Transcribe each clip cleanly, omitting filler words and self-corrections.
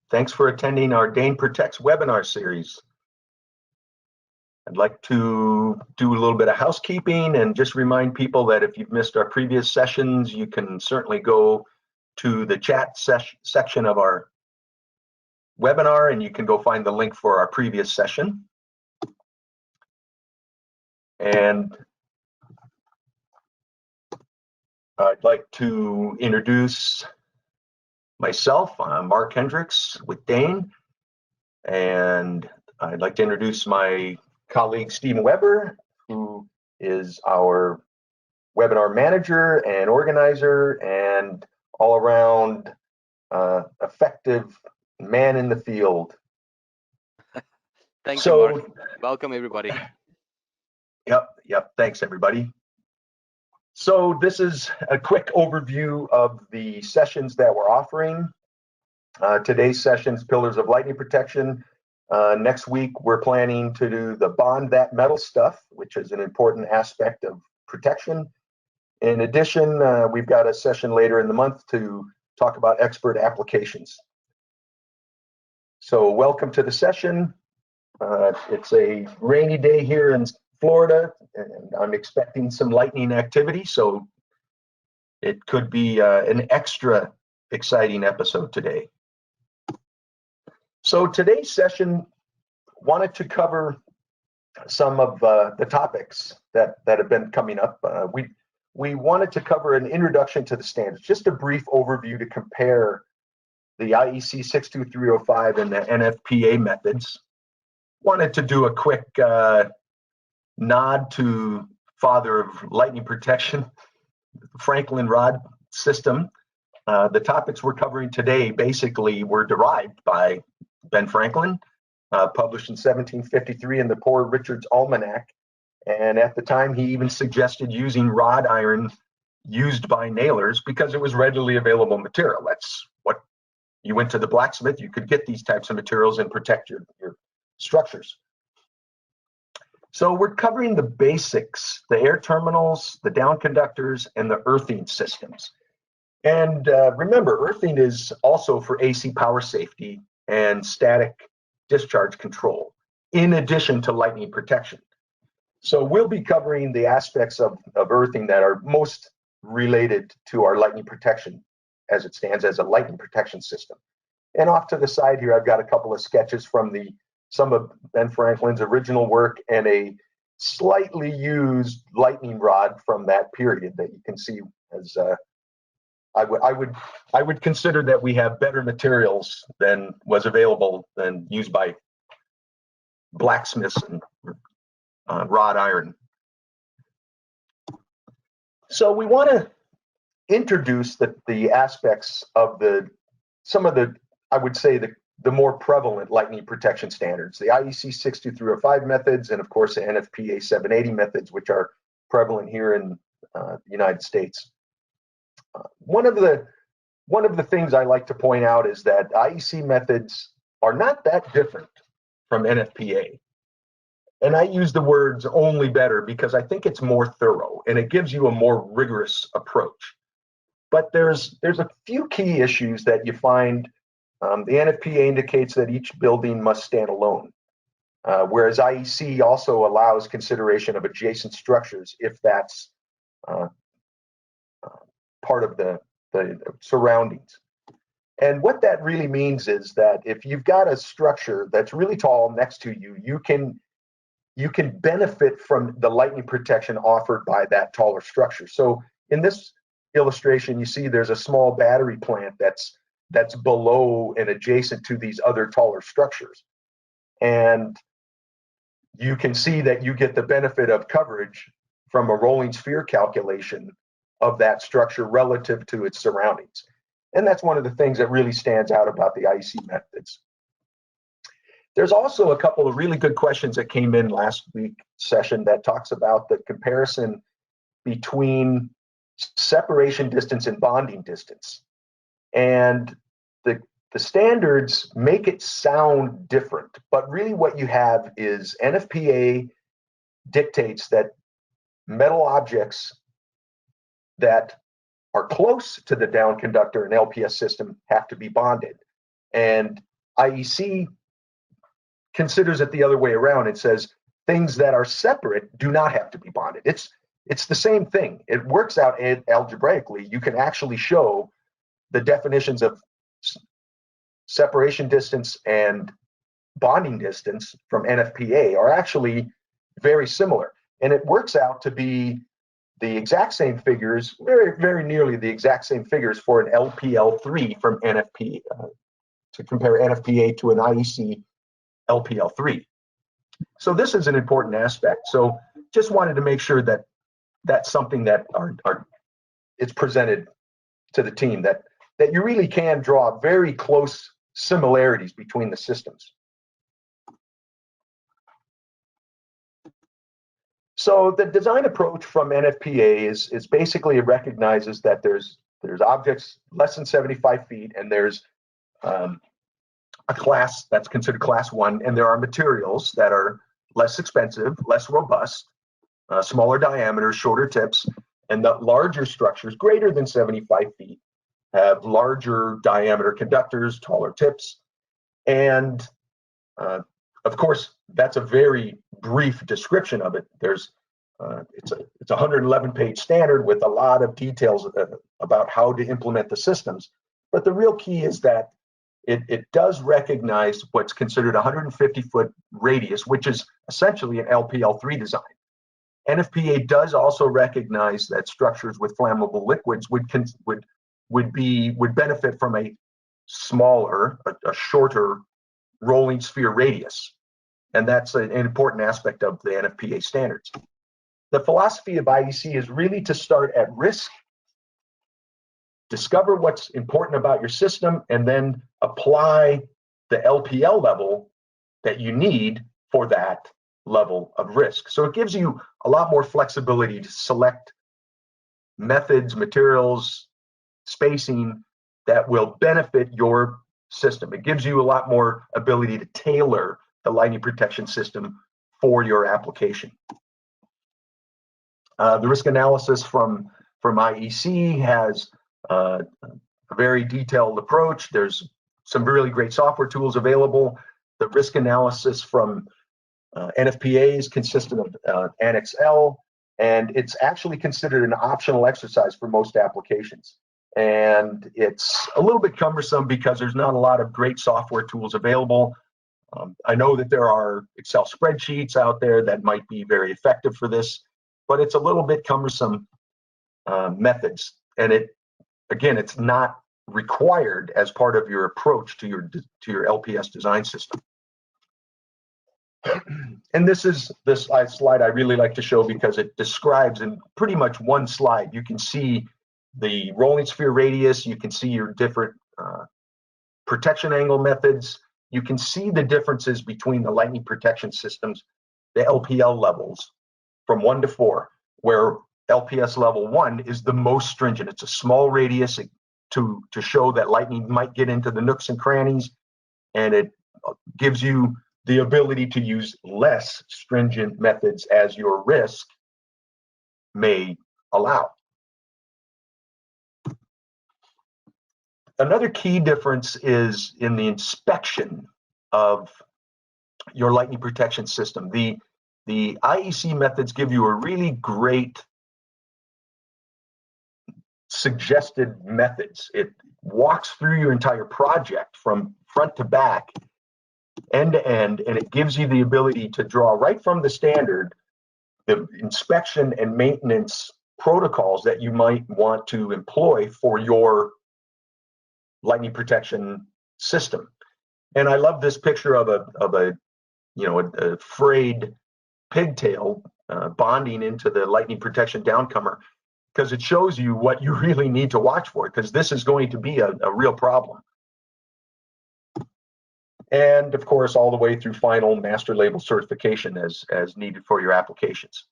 Thanks for attending our Dane Protects webinar series. I'd like to do a little bit of housekeeping and just remind people that if you've missed our previous sessions, you can certainly go to the chat section of our webinar and you can go find the link for our previous session. And I'd like to introduce myself. I'm Mark Hendricks with Dane, and I'd like to introduce my colleague Stephen Weber, who is our webinar manager and organizer and all-around effective man in the field. Thank you, Mark. Welcome, everybody. Yep. Thanks, everybody. So this is a quick overview of the sessions that we're offering. Today's session's Pillars of Lightning Protection. Next week, we're planning to do the Bond That Metal stuff, which is an important aspect of protection. In addition, we've got a session later in the month to talk about expert applications. So welcome to the session. It's a rainy day here in Florida, and I'm expecting some lightning activity, so it could be an extra exciting episode today. So today's session wanted to cover some of the topics that have been coming up. We wanted to cover an introduction to the standards, just a brief overview to compare the IEC 62305 and the NFPA methods. Wanted to do a quick nod to father of lightning protection, Franklin rod system. The topics we're covering today basically were derived by Ben Franklin, published in 1753 in the Poor Richard's Almanac. And at the time, he even suggested using rod iron used by nailers because it was readily available material. That's what you went to the blacksmith, you could get these types of materials and protect your structures. So we're covering the basics, the air terminals, the down conductors, and the earthing systems. And remember, earthing is also for AC power safety and static discharge control, in addition to lightning protection. So we'll be covering the aspects of earthing that are most related to our lightning protection as it stands as a lightning protection system. And off to the side here, I've got a couple of sketches from some of Ben Franklin's original work and a slightly used lightning rod from that period that you can see as I would consider that we have better materials than was available than used by blacksmiths and rod iron. So we want to introduce the aspects of some of the, I would say, the more prevalent lightning protection standards, the IEC 62305 methods, and of course the NFPA 780 methods, which are prevalent here in the United States. One of the things I like to point out is that IEC methods are not that different from NFPA. And I use the words only better because I think it's more thorough and it gives you a more rigorous approach. But there's a few key issues that you find. The NFPA indicates that each building must stand alone, whereas IEC also allows consideration of adjacent structures if that's part of the surroundings. And what that really means is that if you've got a structure that's really tall next to you, you can benefit from the lightning protection offered by that taller structure. So in this illustration, you see there's a small battery plant that's below and adjacent to these other taller structures. And you can see that you get the benefit of coverage from a rolling sphere calculation of that structure relative to its surroundings. And that's one of the things that really stands out about the IEC methods. There's also a couple of really good questions that came in last week's session that talks about the comparison between separation distance and bonding distance. And the standards make it sound different, but really what you have is NFPA dictates that metal objects that are close to the down conductor and LPS system have to be bonded. And IEC considers it the other way around. It says things that are separate do not have to be bonded. It's the same thing. It works out algebraically. You can actually show the definitions of separation distance and bonding distance from NFPA are actually very similar. And it works out to be the exact same figures, very, very nearly the exact same figures for an LPL3 from NFPA, to compare NFPA to an IEC LPL3. So this is an important aspect. So just wanted to make sure that that's something that it's presented to the team, that you really can draw very close similarities between the systems. So the design approach from NFPA is basically, it recognizes that there's objects less than 75 feet, and there's a class that's considered class 1, and there are materials that are less expensive, less robust, smaller diameters, shorter tips, and the larger structures greater than 75 feet have larger diameter conductors, taller tips, and of course, that's a very brief description of it. There's it's a 111-page standard with a lot of details about how to implement the systems. But the real key is that it does recognize what's considered a 150-foot radius, which is essentially an LPL3 design. NFPA does also recognize that structures with flammable liquids would benefit from a smaller, a shorter rolling sphere radius. And that's an important aspect of the NFPA standards. The philosophy of IEC is really to start at risk, discover what's important about your system, and then apply the LPL level that you need for that level of risk. So it gives you a lot more flexibility to select methods, materials, spacing that will benefit your system. It gives you a lot more ability to tailor the lightning protection system for your application. The risk analysis from IEC has a very detailed approach. There's some really great software tools available. The risk analysis from NFPA is consistent of Annex L, and it's actually considered an optional exercise for most applications. And it's a little bit cumbersome because there's not a lot of great software tools available. I know that there are Excel spreadsheets out there that might be very effective for this, but it's a little bit cumbersome methods. And again, it's not required as part of your approach to your LPS design system. And this slide I really like to show because it describes in pretty much one slide. You can see the rolling sphere radius, you can see your different protection angle methods, you can see the differences between the lightning protection systems, the LPL levels from 1 to 4, where LPS level 1 is the most stringent. It's a small radius to show that lightning might get into the nooks and crannies, and it gives you the ability to use less stringent methods as your risk may allow. Another key difference is in the inspection of your lightning protection system. The IEC methods give you a really great suggested methods. It walks through your entire project from front to back, end to end, and it gives you the ability to draw right from the standard the inspection and maintenance protocols that you might want to employ for your lightning protection system. And I love this picture of a frayed pigtail bonding into the lightning protection downcomer, because it shows you what you really need to watch for, because this is going to be a real problem. And of course, all the way through final master label certification as needed for your applications.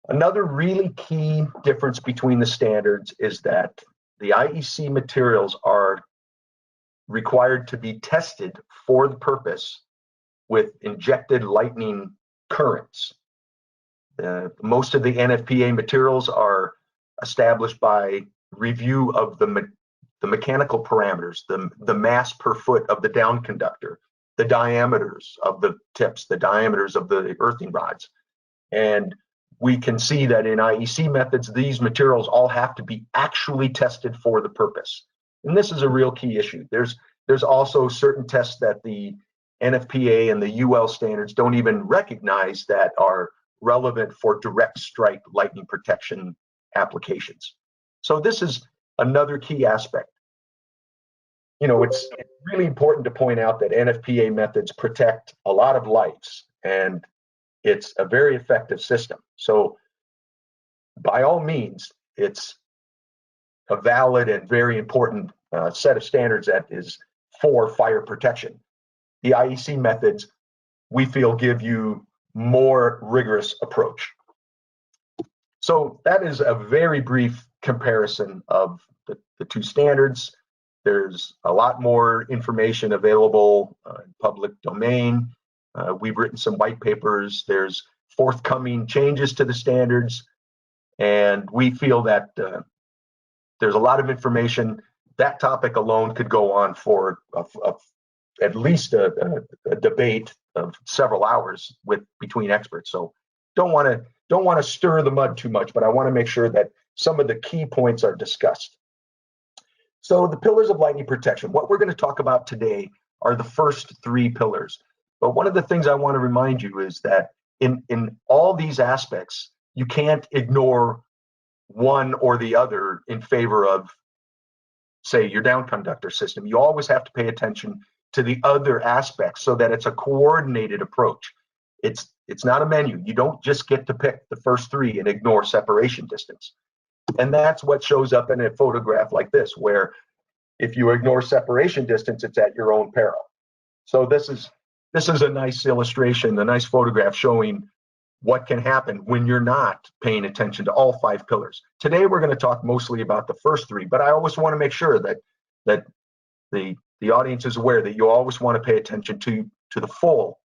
Another really key difference between the standards is that the IEC materials are required to be tested for the purpose with injected lightning currents. Most of the NFPA materials are established by review of the the mechanical parameters, the mass per foot of the down conductor, the diameters of the tips, the diameters of the earthing rods. And we can see that in IEC methods, these materials all have to be actually tested for the purpose. And this is a real key issue. There's also certain tests that the NFPA and the UL standards don't even recognize that are relevant for direct strike lightning protection applications. So this is another key aspect. You know, it's really important to point out that NFPA methods protect a lot of lives, and it's a very effective system. So by all means, it's a valid and very important set of standards that is for fire protection. The IEC methods, we feel, give you more rigorous approach. So that is a very brief comparison of the two standards. There's a lot more information available in public domain. We've written some white papers. There's forthcoming changes to the standards, and we feel that there's a lot of information. That topic alone could go on for at least a debate of several hours between experts. So don't want to stir the mud too much, but I want to make sure that some of the key points are discussed. So the pillars of lightning protection, what we're going to talk about today are the first three pillars. But one of the things I want to remind you is that in all these aspects, you can't ignore one or the other in favor of, say, your down conductor system. You always have to pay attention to the other aspects so that it's a coordinated approach. It's not a menu. You don't just get to pick the first three and ignore separation distance. And that's what shows up in a photograph like this, where if you ignore separation distance, it's at your own peril. So this is a nice illustration, a nice photograph showing what can happen when you're not paying attention to all five pillars. Today, we're going to talk mostly about the first three, but I always want to make sure that the audience is aware that you always want to pay attention to the full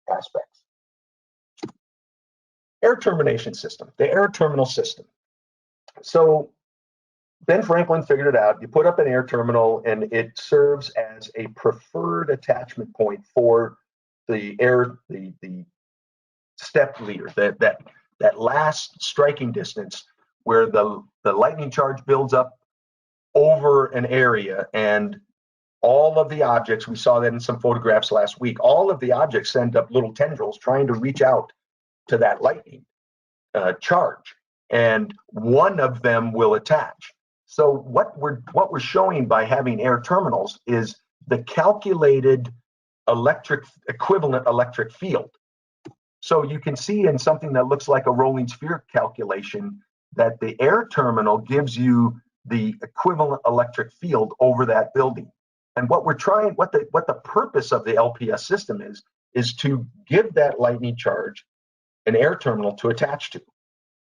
aspects. Air termination system, the air terminal system. So Ben Franklin figured it out. You put up an air terminal, and it serves as a preferred attachment point for the step leader, that last striking distance where the lightning charge builds up over an area, and all of the objects, we saw that in some photographs last week, all of the objects send up little tendrils trying to reach out to that lightning charge, and one of them will attach. So what we're showing by having air terminals is the calculated equivalent electric field. So you can see in something that looks like a rolling sphere calculation that the air terminal gives you the equivalent electric field over that building. And what the purpose of the LPS system is to give that lightning charge an air terminal to attach to.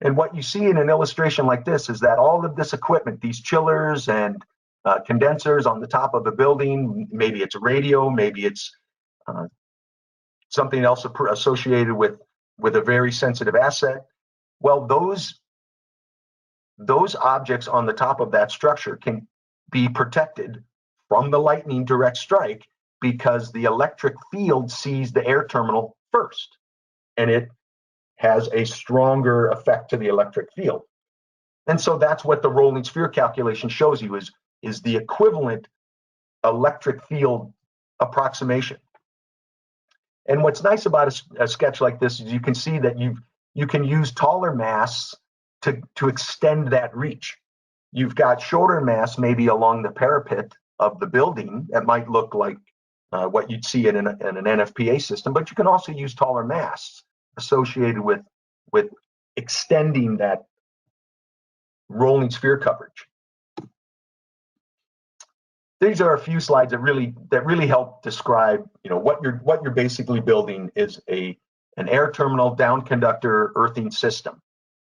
And what you see in an illustration like this is that all of this equipment, these chillers and condensers on the top of the building, maybe it's a radio, maybe it's something else associated with a very sensitive asset. Well, those objects on the top of that structure can be protected from the lightning direct strike because the electric field sees the air terminal first, and it has a stronger effect to the electric field. And so that's what the rolling sphere calculation shows you is the equivalent electric field approximation. And what's nice about a sketch like this is you can see that you can use taller masts to extend that reach. You've got shorter masts maybe along the parapet of the building that might look like what you'd see in an NFPA system, but you can also use taller masts associated with extending that rolling sphere coverage. These are a few slides that really help describe, what you're basically building is an air terminal down conductor earthing system.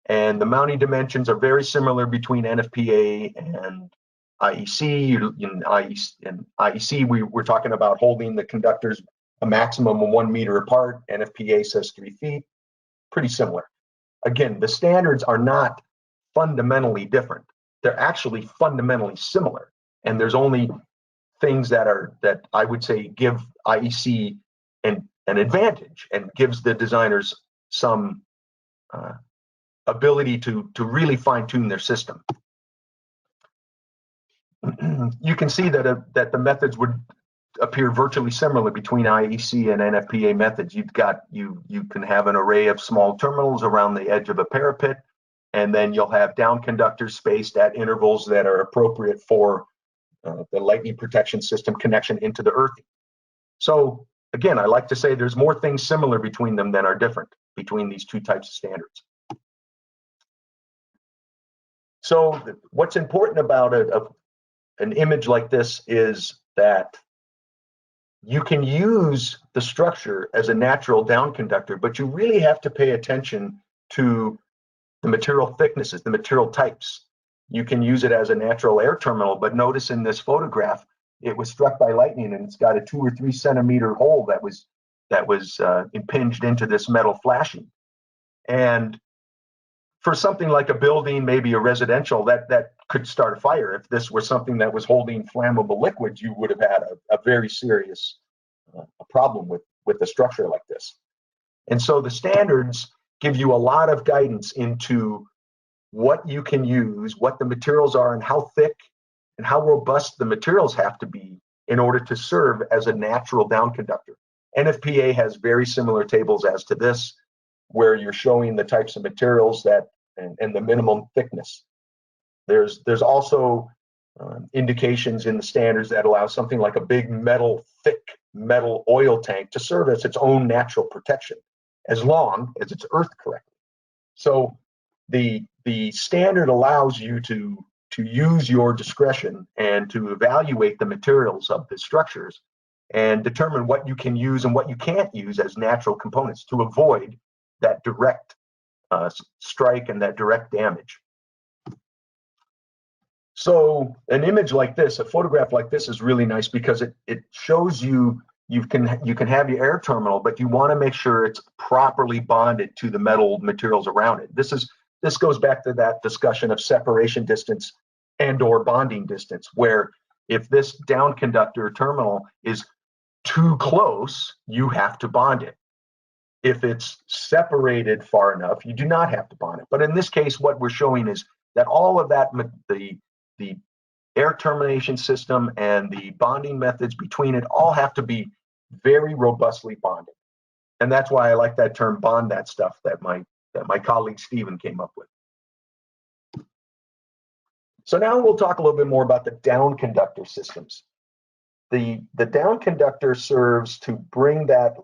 And the mounting dimensions are very similar between NFPA and IEC. In IEC, we're talking about holding the conductors a maximum of 1 meter apart. NFPA says 3 feet. Pretty similar. Again, the standards are not fundamentally different. They're actually fundamentally similar. And there's only things that I would say give IEC an advantage and gives the designers some ability to really fine-tune their system. You can see that the methods would appear virtually similar between IEC and NFPA methods. You can have an array of small terminals around the edge of a parapet, and then you'll have down conductors spaced at intervals that are appropriate for the lightning protection system connection into the earthing. So again, I like to say there's more things similar between them than are different between these two types of standards. So what's important about an image like this is that you can use the structure as a natural down conductor, but you really have to pay attention to the material thicknesses, the material types. You can use it as a natural air terminal, but notice in this photograph, it was struck by lightning and it's got a 2 or 3 centimeter hole that was impinged into this metal flashing. And for something like a building, maybe a residential, that could start a fire. If this were something that was holding flammable liquids, you would have had a very serious problem with a structure like this. And so the standards give you a lot of guidance into what you can use, what the materials are, and how thick and how robust the materials have to be in order to serve as a natural down conductor. NFPA has very similar tables as to this, where you're showing the types of materials that and the minimum thickness. There's also indications in the standards that allow something like a big thick metal oil tank to serve as its own natural protection, as long as it's earthed correctly. So the standard allows you to use your discretion and to evaluate the materials of the structures and determine what you can use and what you can't use as natural components to avoid that direct strike and that direct damage. So an image like this, a photograph like this, is really nice because it shows you can have your air terminal, but you want to make sure it's properly bonded to the metal materials around it. This goes back to that discussion of separation distance and/or bonding distance, where if this down conductor terminal is too close, you have to bond it. If it's separated far enough, you do not have to bond it. But in this case, what we're showing is that all of that, the air termination system and the bonding methods between it, all have to be very robustly bonded. And that's why I like that term, bond that stuff, that my colleague Stephen came up with. So now we'll talk a little bit more about the down conductor systems. The down conductor serves to bring that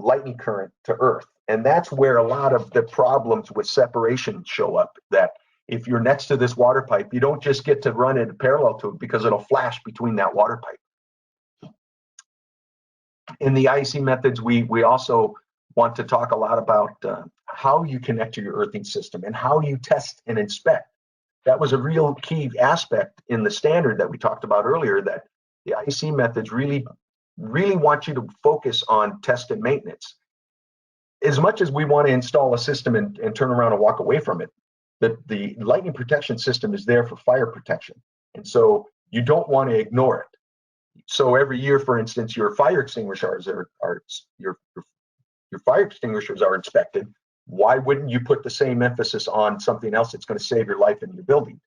lightning current to Earth. And that's where a lot of the problems with separation show up, that if you're next to this water pipe, you don't just get to run it parallel to it because it'll flash between that water pipe. In the IEC methods, we also want to talk a lot about how you connect to your earthing system and how you test and inspect. That was a real key aspect in the standard that we talked about earlier, that the IEC methods really want you to focus on test and maintenance. As much as we want to install a system and turn around and walk away from it, the lightning protection system is there for fire protection. And so you don't want to ignore it. So every year, for instance, your fire extinguishers your fire extinguishers are inspected. Why wouldn't you put the same emphasis on something else that's going to save your life in your building?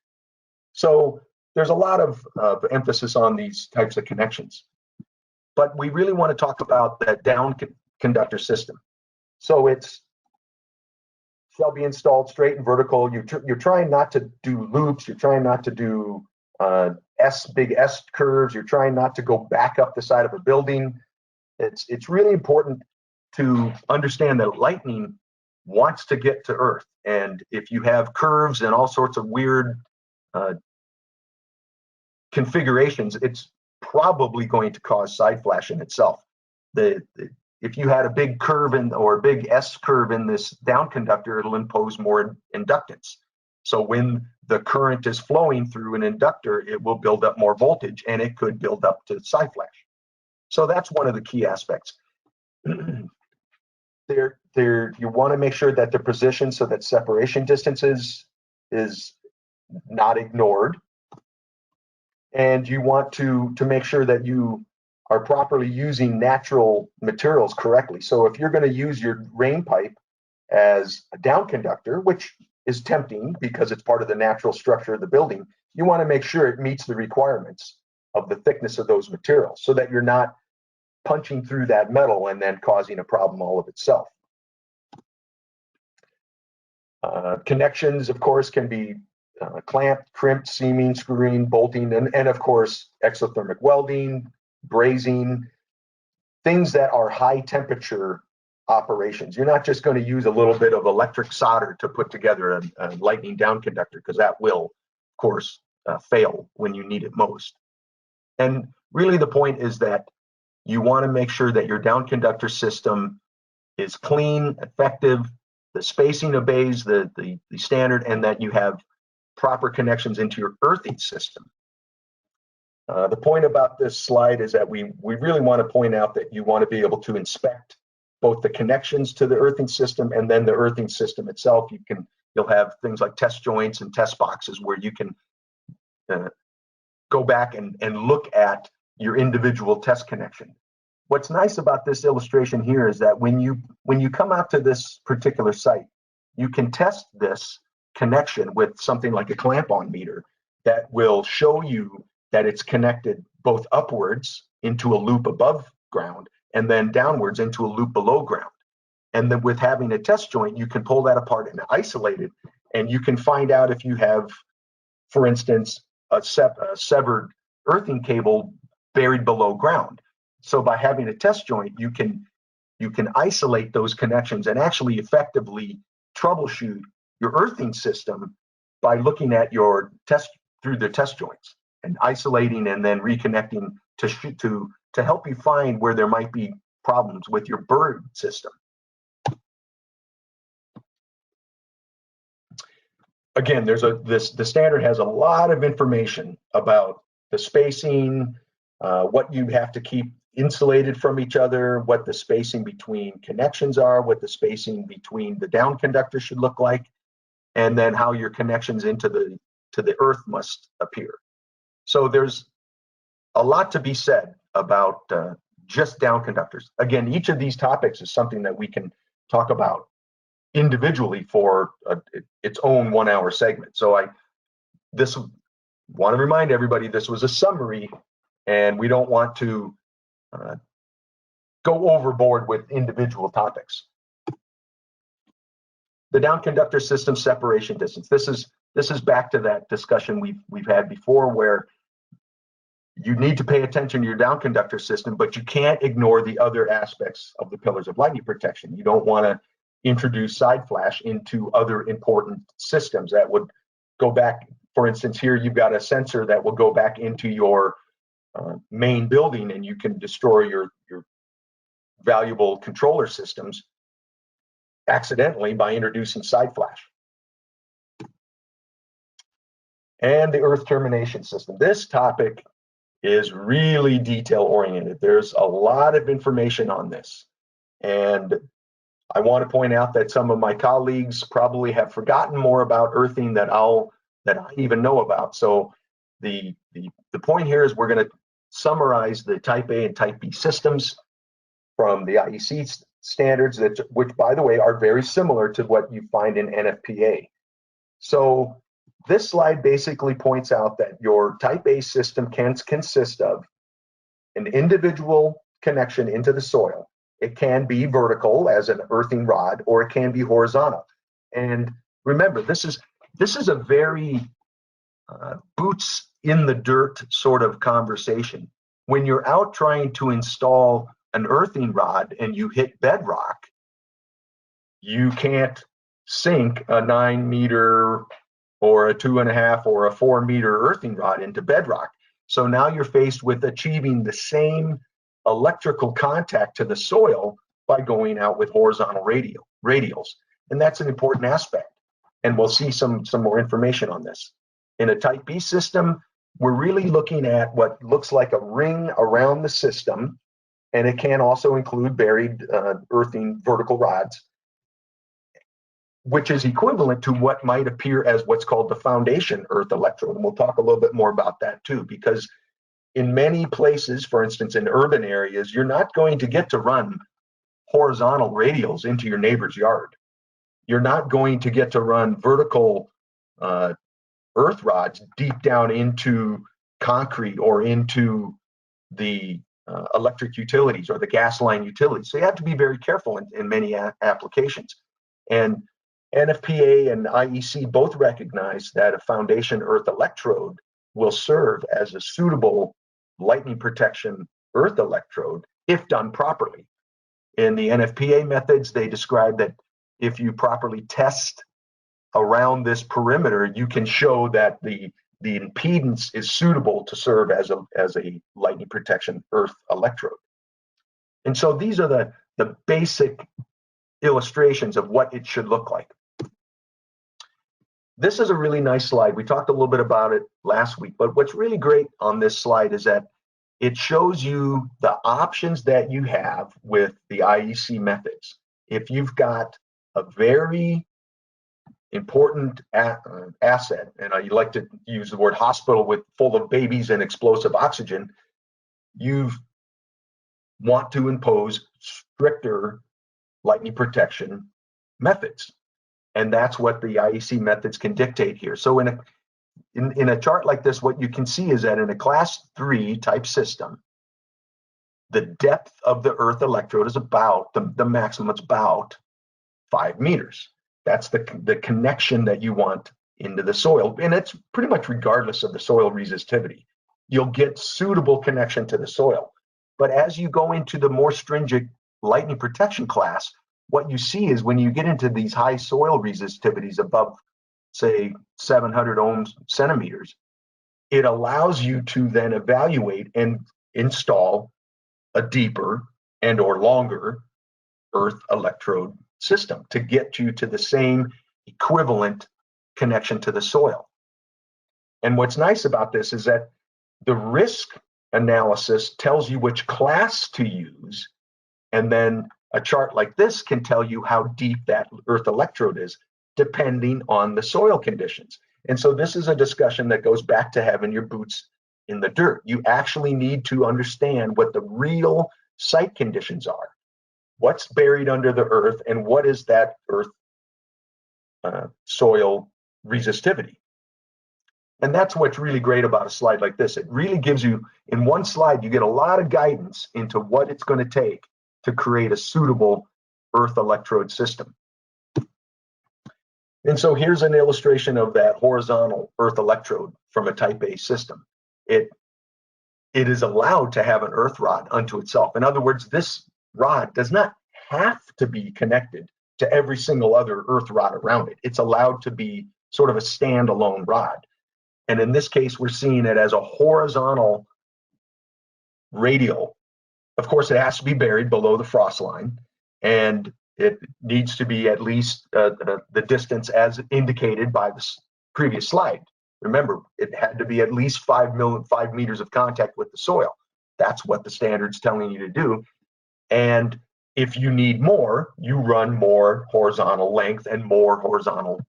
So there's a lot of emphasis on these types of connections. But we really want to talk about that down conductor system. So it's shall be installed straight and vertical. You're trying not to do loops. You're trying not to do big S curves. You're trying not to go back up the side of a building. It's really important to understand that lightning wants to get to Earth. And if you have curves and all sorts of weird configurations, it's probably going to cause side flash in itself. If you had a big curve or a big S curve in this down conductor, it'll impose more inductance. So when the current is flowing through an inductor, it will build up more voltage and it could build up to side flash. So that's one of the key aspects. You want to make sure that the position so that separation distance is not ignored. and you want to make sure that you are properly using natural materials correctly. So if you're going to use your rain pipe as a down conductor, which is tempting because it's part of the natural structure of the building, you want to make sure it meets the requirements of the thickness of those materials so that you're not punching through that metal and then causing a problem all of itself. Connections, of course, can be clamped, crimped, seaming, screwing, bolting, and of course, exothermic welding, brazing, things that are high temperature operations. You're not just going to use a little bit of electric solder to put together a lightning down conductor, because that will, of course, fail when you need it most. And really the point is that you want to make sure that your down conductor system is clean, effective, the spacing obeys the standard, and that you have proper connections into your earthing system. The point about this slide is that we really want to point out that you want to be able to inspect both the connections to the earthing system and then the earthing system itself. You'll have things like test joints and test boxes where you can go back and look at your individual test connection. What's nice about this illustration here is that when you come out to this particular site, you can test this connection with something like a clamp-on meter that will show you that it's connected both upwards into a loop above ground and then downwards into a loop below ground. And then with having a test joint, you can pull that apart and isolate it, and you can find out if you have, for instance, a severed earthing cable buried below ground. So by having a test joint, you can isolate those connections and actually effectively troubleshoot your earthing system by looking at your test through the test joints and isolating and then reconnecting to help you find where there might be problems with your bird system. Again, the standard has a lot of information about the spacing, what you have to keep insulated from each other, what the spacing between connections are, what the spacing between the down conductor should look like, and then how your connections into the earth must appear. So there's a lot to be said about just down conductors. Again, each of these topics is something that we can talk about individually for its own 1 hour segment. So I want to remind everybody this was a summary, and we don't want to go overboard with individual topics. The down conductor system separation distance. This is back to that discussion we've had before, where you need to pay attention to your down conductor system, but you can't ignore the other aspects of the pillars of lightning protection. You don't want to introduce side flash into other important systems that would go back. For instance, here you've got a sensor that will go back into your main building, and you can destroy your valuable controller systems accidentally by introducing side flash. And the earth termination system. This topic is really detail oriented. There's a lot of information on this, and I want to point out that some of my colleagues probably have forgotten more about earthing that I even know about. So the point here is we're going to summarize the Type A and Type B systems from the IEC standards, which, by the way, are very similar to what you find in NFPA. So this slide basically points out that your Type A system can consist of an individual connection into the soil. It can be vertical as an earthing rod, or it can be horizontal. And remember, this is a very boots in the dirt sort of conversation. When you're out trying to install an earthing rod and you hit bedrock, you can't sink a 9 meter or a 2.5 or a 4 meter earthing rod into bedrock. So now you're faced with achieving the same electrical contact to the soil by going out with horizontal radials. And that's an important aspect. And we'll see some more information on this. In a Type B system, we're really looking at what looks like a ring around the system, and it can also include buried earthing vertical rods. which is equivalent to what might appear as what's called the foundation earth electrode. And we'll talk a little bit more about that too, because in many places, for instance, in urban areas, you're not going to get to run horizontal radials into your neighbor's yard. You're not going to get to run vertical earth rods deep down into concrete or into the electric utilities or the gas line utilities. So you have to be very careful in many applications. And NFPA and IEC both recognize that a foundation earth electrode will serve as a suitable lightning protection earth electrode if done properly. In the NFPA methods, they describe that if you properly test around this perimeter, you can show that the impedance is suitable to serve as a lightning protection earth electrode. And so these are the basic illustrations of what it should look like. This is a really nice slide. We talked a little bit about it last week, but what's really great on this slide is that it shows you the options that you have with the IEC methods. If you've got a very important asset, and I like to use the word hospital full of babies and explosive oxygen, you want to impose stricter lightning protection methods. And that's what the IEC methods can dictate here. So in a chart like this, what you can see is that in a class 3 type system, the depth of the earth electrode is about, the maximum, it's about 5 meters. That's the connection that you want into the soil. And it's pretty much regardless of the soil resistivity. You'll get suitable connection to the soil. But as you go into the more stringent lightning protection class, what you see is when you get into these high soil resistivities above, say, 700 ohms centimeters, it allows you to then evaluate and install a deeper and or longer earth electrode system to get you to the same equivalent connection to the soil. And what's nice about this is that the risk analysis tells you which class to use, and then a chart like this can tell you how deep that earth electrode is depending on the soil conditions. And so this is a discussion that goes back to having your boots in the dirt. You actually need to understand what the real site conditions are. What's buried under the earth and what is that earth soil resistivity. And that's what's really great about a slide like this. It really gives you, in one slide, you get a lot of guidance into what it's going to take to create a suitable earth electrode system. And so here's an illustration of that horizontal earth electrode from a type A system. It is allowed to have an earth rod unto itself. In other words, this rod does not have to be connected to every single other earth rod around it. It's allowed to be sort of a standalone rod. And in this case, we're seeing it as a horizontal radial. Of course, it has to be buried below the frost line, and it needs to be at least the distance as indicated by the previous slide. Remember, it had to be at least 5 meters of contact with the soil. That's what the standard's telling you to do. And if you need more, you run more horizontal length and more horizontal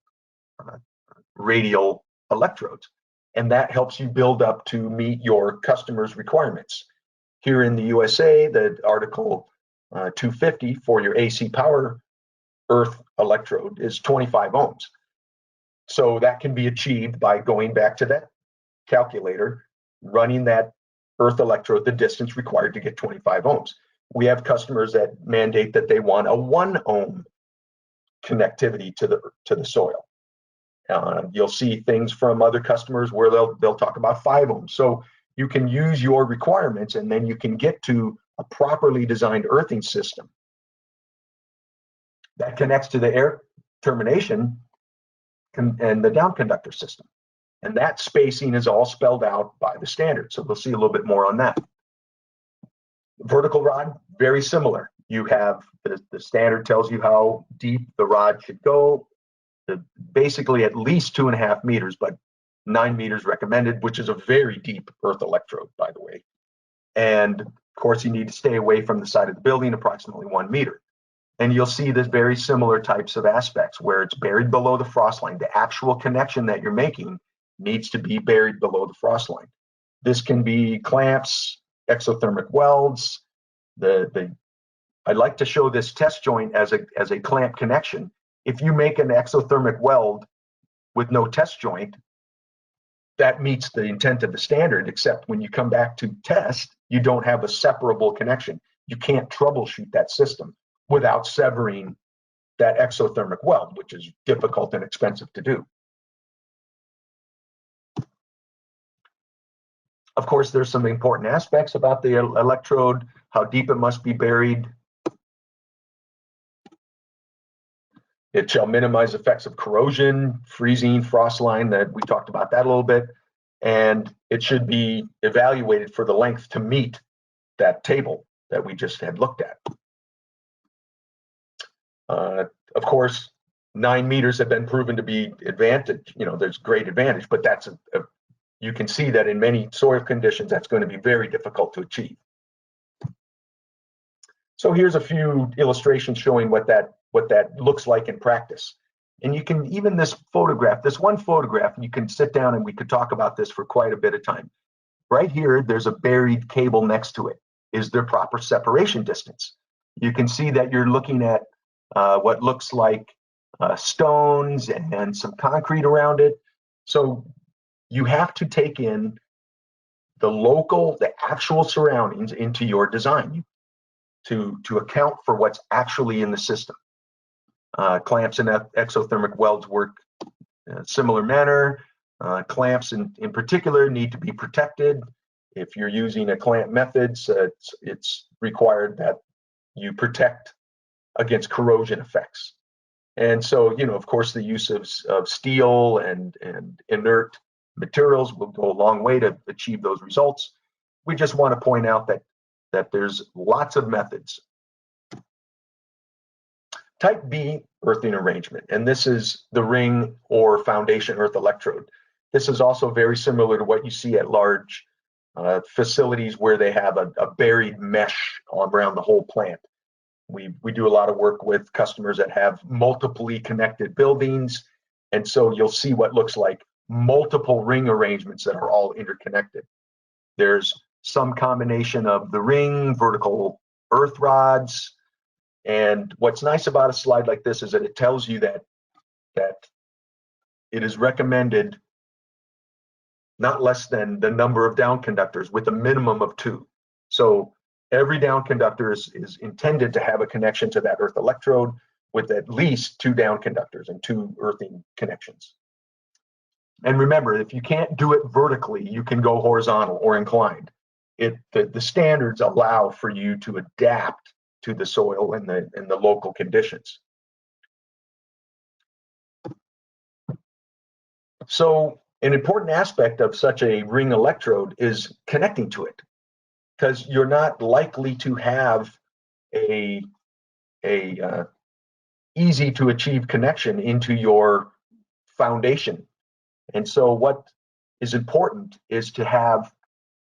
radial electrodes. And that helps you build up to meet your customers' requirements. Here in the USA, the Article 250 for your AC power earth electrode is 25 ohms. So that can be achieved by going back to that calculator, running that earth electrode the distance required to get 25 ohms. We have customers that mandate that they want a 1 ohm connectivity to the soil. You'll see things from other customers where they'll talk about 5 ohms. So you can use your requirements, and then you can get to a properly designed earthing system that connects to the air termination and the down conductor system. And that spacing is all spelled out by the standard. So we'll see a little bit more on that. Vertical rod, very similar. You have the standard tells you how deep the rod should go. Basically at least 2.5 meters, but 9 meters recommended, which is a very deep earth electrode, by the way. And of course, you need to stay away from the side of the building, approximately 1 meter. And you'll see there's very similar types of aspects where it's buried below the frost line. The actual connection that you're making needs to be buried below the frost line. This can be clamps, exothermic welds. I'd like to show this test joint as a clamp connection. If you make an exothermic weld with no test joint, that meets the intent of the standard, except when you come back to test, you don't have a separable connection. You can't troubleshoot that system without severing that exothermic weld, which is difficult and expensive to do. Of course, there's some important aspects about the electrode, how deep it must be buried. It shall minimize effects of corrosion, freezing, frost line, that we talked about that a little bit. And it should be evaluated for the length to meet that table that we just had looked at. Of course, 9 meters have been proven to be advantage. You know, there's great advantage, but that's you can see that in many soil conditions, that's going to be very difficult to achieve. So here's a few illustrations showing what that looks like in practice. And you can, even this photograph, this one photograph, you can sit down and we could talk about this for quite a bit of time. Right here, there's a buried cable next to it. Is there proper separation distance? You can see that you're looking at what looks like stones and some concrete around it. So you have to take in the actual surroundings into your design to account for what's actually in the system. Clamps and exothermic welds work in a similar manner. Clamps in particular need to be protected. If you're using a clamp method, it's required that you protect against corrosion effects. And so, you know, of course, the use of steel and inert materials will go a long way to achieve those results. We just want to point out that there's lots of methods. Type B earthing arrangement, and this is the ring or foundation earth electrode. This is also very similar to what you see at large facilities where they have a buried mesh around the whole plant. We do a lot of work with customers that have multiply connected buildings, and so you'll see what looks like multiple ring arrangements that are all interconnected. There's some combination of the ring, vertical earth rods, and what's nice about a slide like this is that it tells you that it is recommended not less than the number of down conductors with a minimum of 2. So every down conductor is intended to have a connection to that earth electrode with at least 2 down conductors and 2 earthing connections. And remember, if you can't do it vertically, you can go horizontal or inclined. The standards allow for you to adapt to the soil and the local conditions. So an important aspect of such a ring electrode is connecting to it, because you're not likely to have a easy to achieve connection into your foundation. And so what is important is to have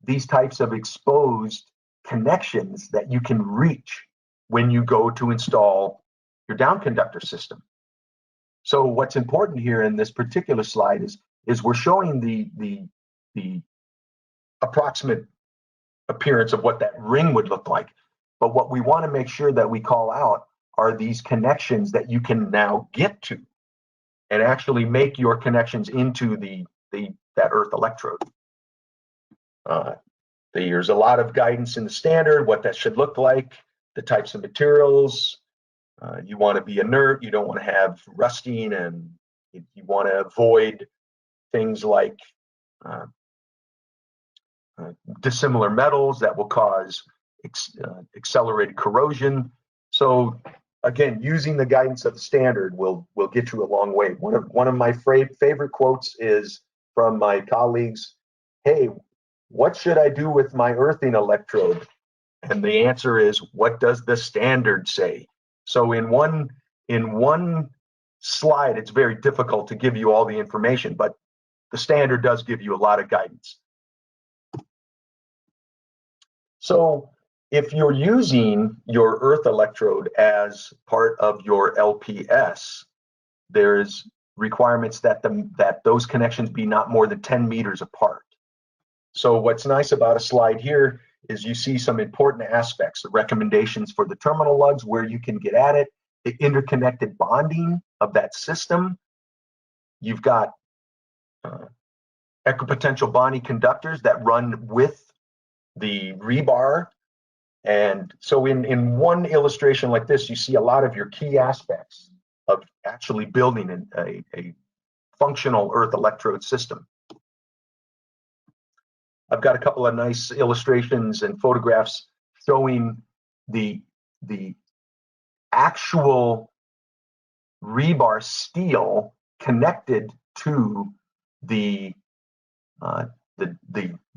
these types of exposed connections that you can reach when you go to install your down conductor system. So what's important here in this particular slide is we're showing the approximate appearance of what that ring would look like. But what we want to make sure that we call out are these connections that you can now get to and actually make your connections into that earth electrode. There's a lot of guidance in the standard, what that should look like, the types of materials. You want to be inert, you don't want to have rusting, and you want to avoid things like dissimilar metals that will cause accelerated corrosion. So again, using the guidance of the standard will get you a long way. One of my favorite quotes is from my colleagues, "Hey, what should I do with my earthing electrode?" And the answer is, what does the standard say? So in one slide, it's very difficult to give you all the information, but the standard does give you a lot of guidance. So If you're using your earth electrode as part of your LPS, there's requirements that those connections be not more than 10 meters apart. So what's nice about a slide here is you see some important aspects, the recommendations for the terminal lugs, where you can get at it, the interconnected bonding of that system. You've got equipotential bonding conductors that run with the rebar. And so in one illustration like this, you see a lot of your key aspects of actually building a functional earth electrode system. I've got a couple of nice illustrations and photographs showing the actual rebar steel connected to the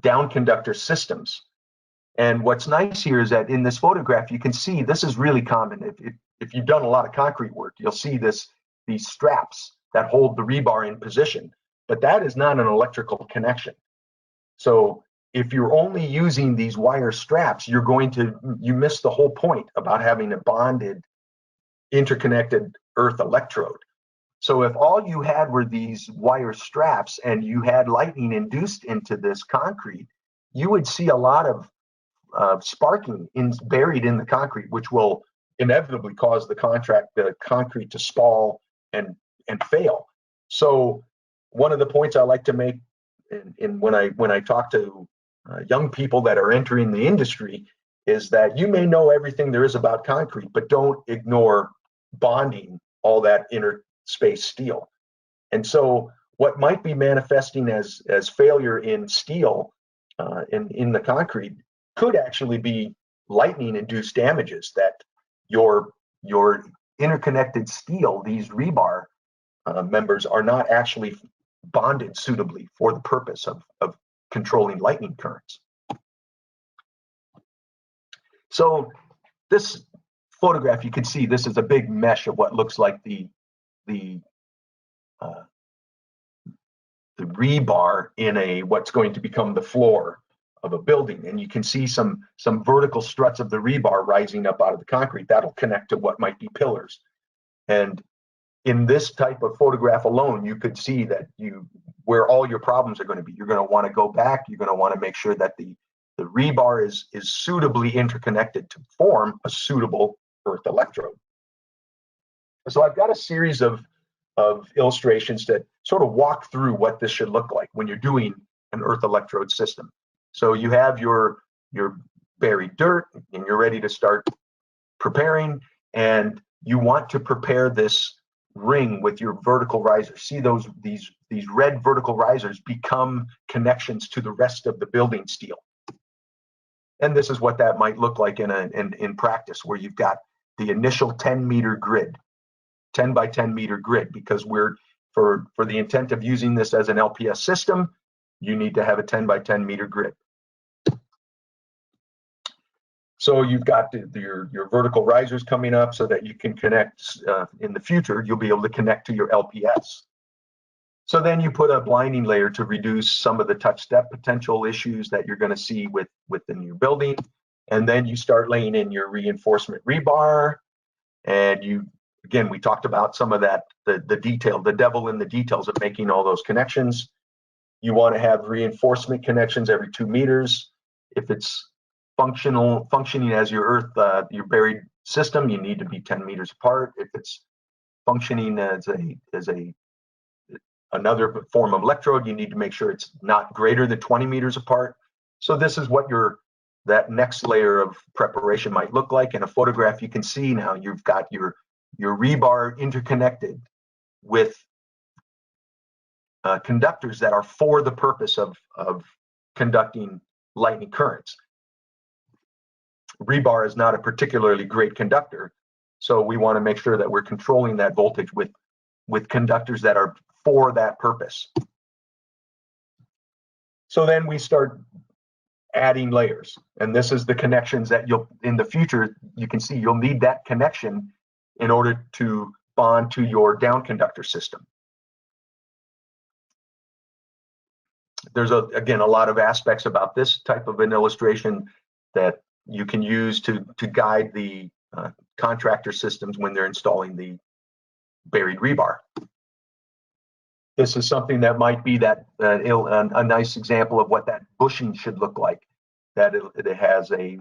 down conductor systems. And what's nice here is that in this photograph, you can see this is really common. If you've done a lot of concrete work, you'll see these straps that hold the rebar in position, but that is not an electrical connection. So if you're only using these wire straps, you miss the whole point about having a bonded, interconnected earth electrode. So if all you had were these wire straps and you had lightning induced into this concrete, you would see a lot of sparking buried in the concrete, which will inevitably cause the concrete to stall and fail. So one of the points I like to make when I talk to young people that are entering the industry is that you may know everything there is about concrete, but don't ignore bonding all that inner space steel. And so what might be manifesting as failure in steel in the concrete could actually be lightning induced damages, that your interconnected steel, these rebar members, are not actually bonded suitably for the purpose of controlling lightning currents. So this photograph, you can see this is a big mesh of what looks like the rebar in what's going to become the floor of a building, and you can see some vertical struts of the rebar rising up out of the concrete that'll connect to what might be pillars. And in this type of photograph alone, you could see that where all your problems are going to be. You're going to want to go back. You're going to want to make sure that the rebar is suitably interconnected to form a suitable earth electrode. So I've got a series of illustrations that sort of walk through what this should look like when you're doing an earth electrode system. So you have your buried dirt and you're ready to start preparing, and you want to prepare this ring with your vertical risers. See these red vertical risers become connections to the rest of the building steel. And this is what that might look like in practice, where you've got the initial 10-meter grid, 10 by 10 meter grid, because for the intent of using this as an LPS system, you need to have a 10 by 10 meter grid. So you've got your vertical risers coming up so that you can connect, in the future, you'll be able to connect to your LPS. So then you put a blinding layer to reduce some of the touch step potential issues that you're going to see within your building. And then you start laying in your reinforcement rebar. And again, we talked about some of that, the detail, the devil in the details of making all those connections. You want to have reinforcement connections every 2 meters. If it's functioning as your buried system, you need to be 10 meters apart. If it's functioning as another form of electrode, you need to make sure it's not greater than 20 meters apart. So this is what that next layer of preparation might look like. In a photograph, you can see now you've got your rebar interconnected with conductors that are for the purpose of conducting lightning currents. Rebar is not a particularly great conductor, so we want to make sure that we're controlling that voltage with conductors that are for that purpose. So then we start adding layers, and this is the connections that in the future, you can see you'll need that connection in order to bond to your down conductor system. There's again a lot of aspects about this type of an illustration that you can use to guide the contractor systems when they're installing the buried rebar. This is something that might be that a nice example of what that bushing should look like. That it has a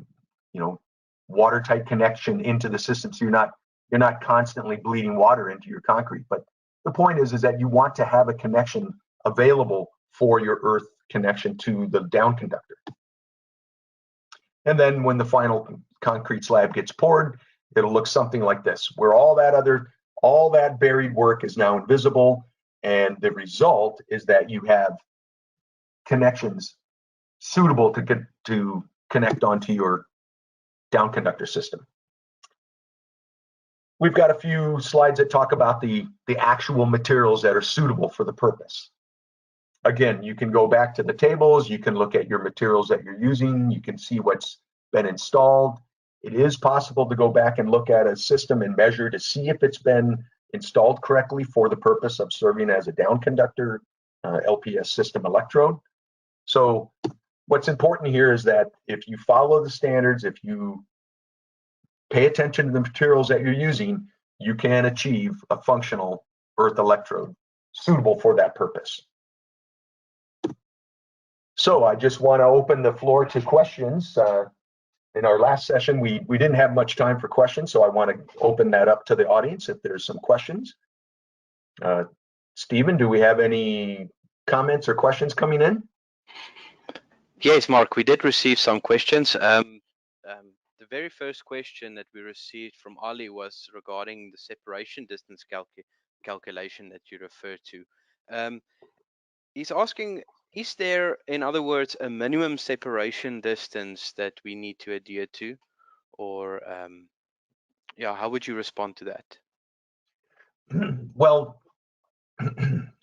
watertight connection into the system, so you're not constantly bleeding water into your concrete. But the point is that you want to have a connection available for your earth connection to the down conductor. And then when the final concrete slab gets poured, it'll look something like this, where all that buried work is now invisible, and the result is that you have connections suitable to connect onto your down conductor system. We've got a few slides that talk about the actual materials that are suitable for the purpose. Again, you can go back to the tables, you can look at your materials that you're using, you can see what's been installed. It is possible to go back and look at a system and measure to see if it's been installed correctly for the purpose of serving as a down conductor LPS system electrode. So what's important here is that if you follow the standards, if you pay attention to the materials that you're using, you can achieve a functional earth electrode suitable for that purpose. So I just want to open the floor to questions. In our last session, we didn't have much time for questions, so I want to open that up to the audience if there's some questions. Stephen, do we have any comments or questions coming in? Yes, Mark, we did receive some questions. The very first question that we received from Ali was regarding the separation distance calculation that you referred to. He's asking, is there, in other words, a minimum separation distance that we need to adhere to? Or, yeah, how would you respond to that? Well,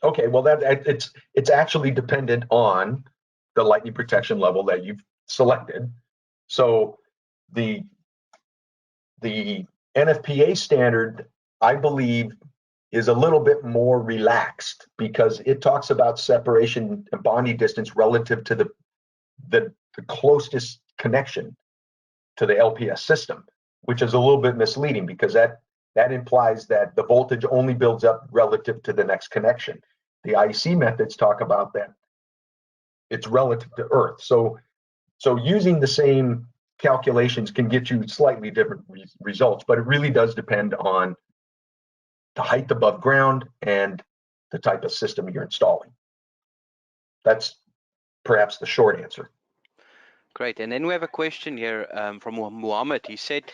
okay, well, it's actually dependent on the lightning protection level that you've selected. So the NFPA standard, I believe, is a little bit more relaxed because it talks about separation and bonding distance relative to the closest connection to the LPS system, which is a little bit misleading because that implies that the voltage only builds up relative to the next connection. The IEC methods talk about that it's relative to Earth. So using the same calculations can get you slightly different results, but it really does depend on the height above ground and the type of system you're installing. That's perhaps the short answer. Great. And then we have a question here from Muhammad. He said,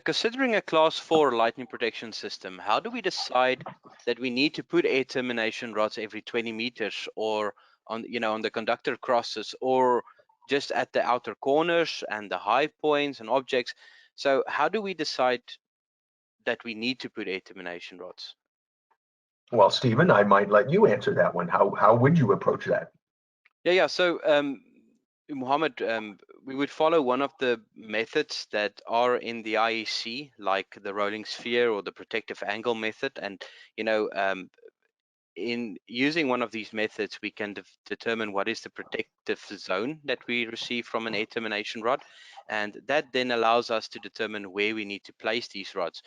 considering a class 4 lightning protection system, how do we decide that we need to put air termination rods every 20 meters or on the conductor crosses or just at the outer corners and the high points and objects? So how do we decide that we need to put air termination rods? Well, Stephen, I might let you answer that one. How would you approach that? Yeah. So Muhammad, we would follow one of the methods that are in the IEC, like the rolling sphere or the protective angle method. And, in using one of these methods, we can determine what is the protective zone that we receive from an air termination rod. And that then allows us to determine where we need to place these rods.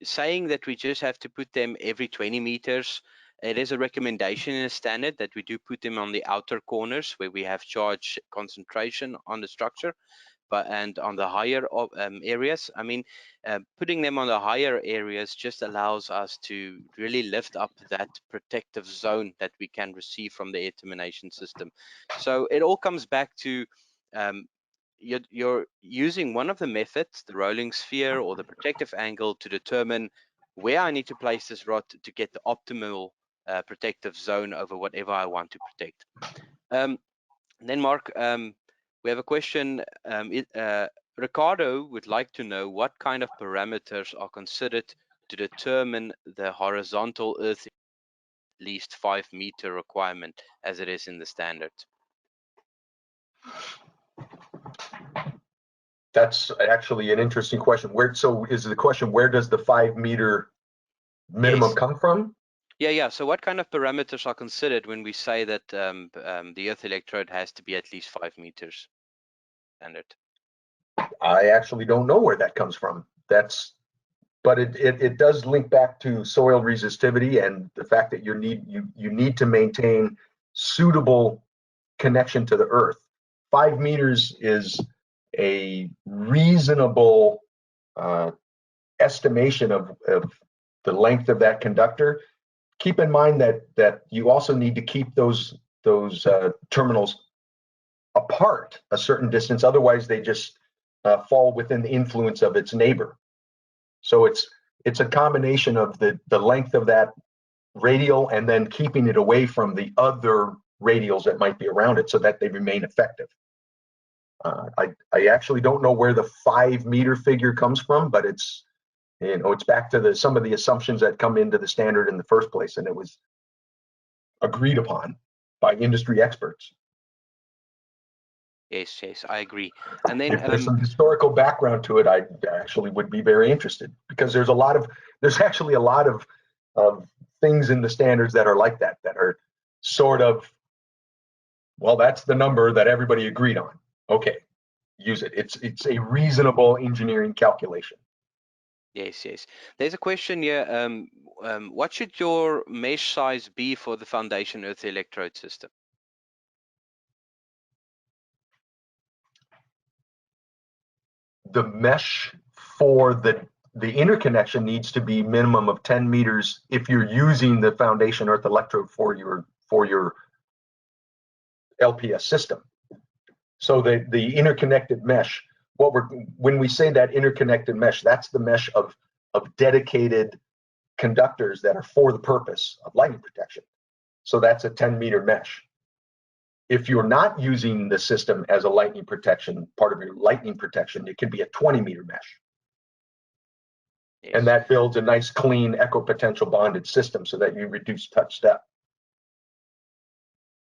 Saying that we just have to put them every 20 meters, it is a recommendation in a standard that we do put them on the outer corners where we have charge concentration on the structure, and on the higher areas. I mean, putting them on the higher areas just allows us to really lift up that protective zone that we can receive from the air termination system. So it all comes back to you're using one of the methods, the rolling sphere or the protective angle, to determine where I need to place this rod to get the optimal protective zone over whatever I want to protect. Then Mark, we have a question. Ricardo would like to know what kind of parameters are considered to determine the horizontal earth at least 5 meter requirement as it is in the standard. That's actually an interesting question. So is the question, where does the 5 meter minimum come from? Yeah. So what kind of parameters are considered when we say that the earth electrode has to be at least 5 meters standard? I actually don't know where that comes from. But it does link back to soil resistivity and the fact that you need to maintain suitable connection to the earth. 5 meters is a reasonable estimation of the length of that conductor. Keep in mind that you also need to keep those terminals apart a certain distance, otherwise they just fall within the influence of its neighbor. So it's a combination of the length of that radial and then keeping it away from the other radials that might be around it so that they remain effective. I actually don't know where the 5 meter figure comes from, but it's back to some of the assumptions that come into the standard in the first place, and it was agreed upon by industry experts. Yes, I agree. And then if there's some historical background to it, I actually would be very interested, because there's actually a lot of things in the standards that are like that are sort of, well, that's the number that everybody agreed on. Okay, use it. It's a reasonable engineering calculation. Yes. There's a question here. What should your mesh size be for the foundation earth electrode system? The mesh for the interconnection needs to be minimum of 10 meters if you're using the foundation earth electrode for your LPS system. So the interconnected mesh, when we say that interconnected mesh, that's the mesh of dedicated conductors that are for the purpose of lightning protection. So that's a 10-meter mesh. If you're not using the system as a lightning protection, part of your lightning protection, it can be a 20-meter mesh. Yes. And that builds a nice, clean, equipotential bonded system so that you reduce touch step.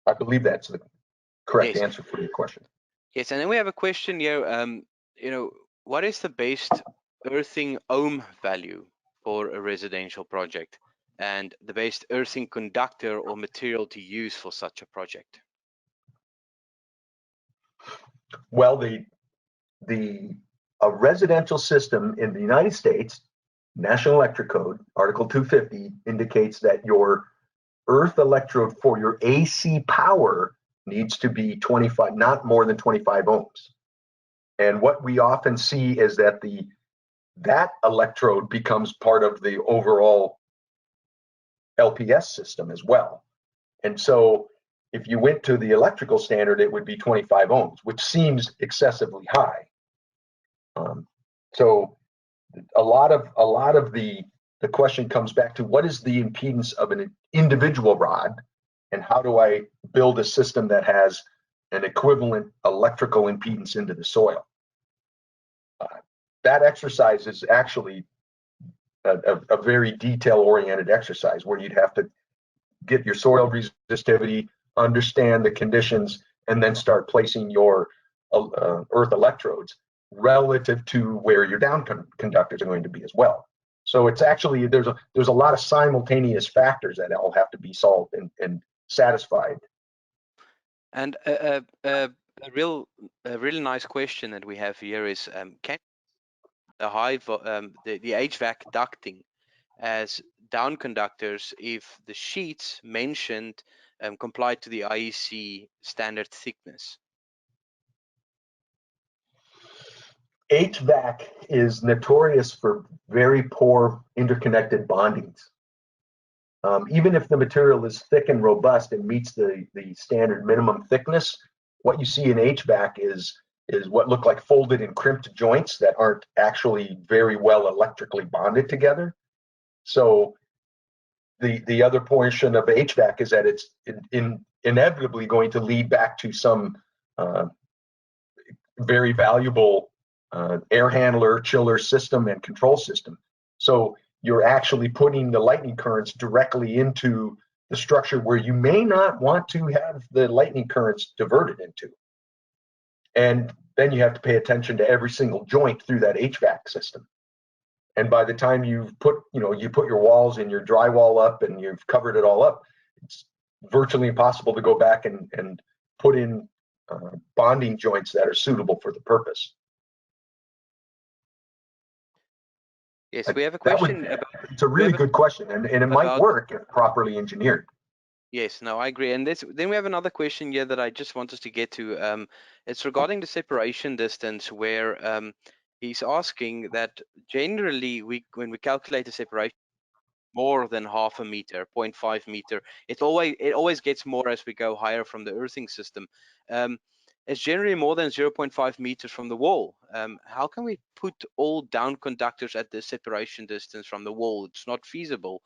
I believe that's the correct answer for your question. Yes, and then we have a question here. What is the best earthing ohm value for a residential project, and the best earthing conductor or material to use for such a project? Well, a residential system in the United States, National Electric Code, Article 250, indicates that your earth electrode for your AC power needs to be 25, not more than 25 ohms. And what we often see is that that electrode becomes part of the overall LPS system as well. And so if you went to the electrical standard, it would be 25 ohms, which seems excessively high. So a lot of the question comes back to what is the impedance of an individual rod, and how do I build a system that has an equivalent electrical impedance into the soil? That exercise is actually a very detail-oriented exercise where you'd have to get your soil resistivity, understand the conditions, and then start placing your earth electrodes relative to where your down conductors are going to be as well. So it's actually, there's a lot of simultaneous factors that all have to be solved and satisfied. And a really nice question that we have here is, can the HVAC ducting as down conductors if the sheets mentioned comply to the IEC standard thickness? HVAC is notorious for very poor interconnected bondings. Even if the material is thick and robust and meets the standard minimum thickness, what you see in HVAC is what look like folded and crimped joints that aren't actually very well electrically bonded together. So the other portion of HVAC is that it's inevitably going to lead back to some very valuable air handler, chiller system, and control system. So you're actually putting the lightning currents directly into the structure where you may not want to have the lightning currents diverted into. And then you have to pay attention to every single joint through that HVAC system. And by the time you've put your walls and your drywall up and you've covered it all up, it's virtually impossible to go back and put in bonding joints that are suitable for the purpose. Yes, we have a That question would, about. it's a really good question, and it might about work if properly engineered. Yes, no, I agree. And then we have another question here that I just want us to get to. It's regarding the separation distance, where he's asking that generally when we calculate the separation more than half a meter, 0.5 meter, it always gets more as we go higher from the earthing system. It's generally more than 0.5 meters from the wall. How can we put all down conductors at the separation distance from the wall? It's not feasible.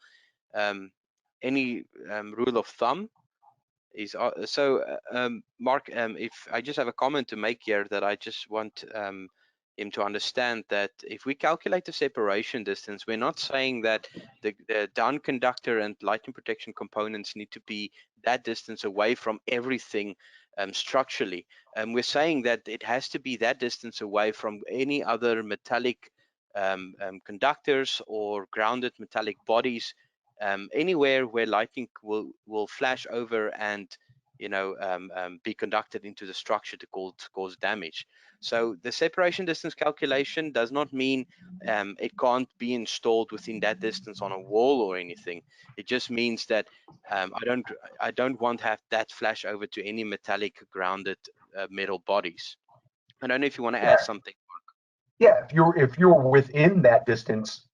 Any rule of thumb is Mark, if I just have a comment to make here, that I just want him to understand that if we calculate the separation distance, we're not saying that the down conductor and lightning protection components need to be that distance away from everything structurally. We're saying that it has to be that distance away from any other metallic conductors or grounded metallic bodies, anywhere where lightning will flash over and be conducted into the structure to cause damage. So the separation distance calculation does not mean it can't be installed within that distance on a wall or anything. It just means that I don't want to have that flash over to any metallic grounded metal bodies. I don't know if you want to add something. Yeah, if you're within that distance,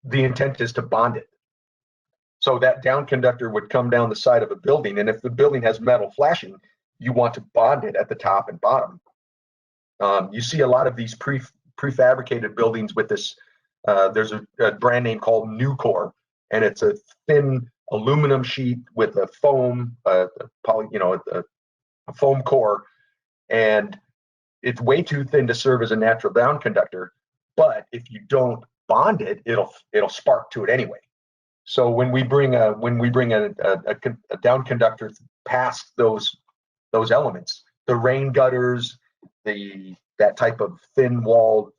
the intent is to bond it. So that down conductor would come down the side of a building, and if the building has metal flashing, you want to bond it at the top and bottom. You see a lot of these prefabricated buildings with this. There's a brand name called Nucor, and it's a thin aluminum sheet with a foam, a foam core, and it's way too thin to serve as a natural down conductor. But if you don't bond it, it'll spark to it anyway. So when we bring a down conductor past those elements, the rain gutters, that type of thin walled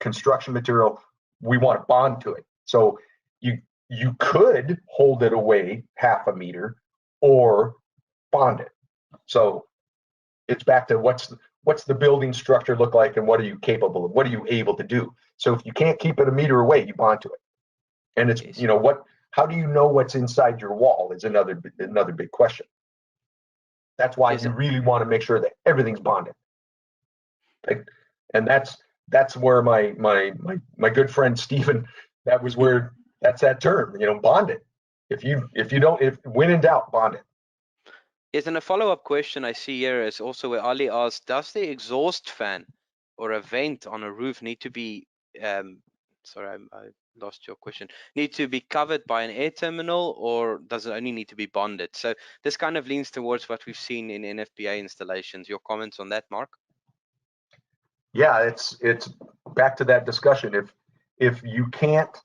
construction material, we want to bond to it. So you could hold it away half a meter or bond it. So it's back to what's the building structure look like, and what are you capable of? What are you able to do? So if you can't keep it a meter away, you bond to it. And it's, how do you know what's inside your wall is another big question. That's why you really want to make sure that everything's bonded. And that's where my good friend Stephen, that's that term, bond it. If when in doubt, bond it. Yes, and a follow-up question I see here is also where Ali asked, does the exhaust fan or a vent on a roof need to be sorry, I lost your question. Need to be covered by an air terminal, or does it only need to be bonded? So this kind of leans towards what we've seen in NFPA installations. Your comments on that, Mark? Yeah, it's back to that discussion. If you can't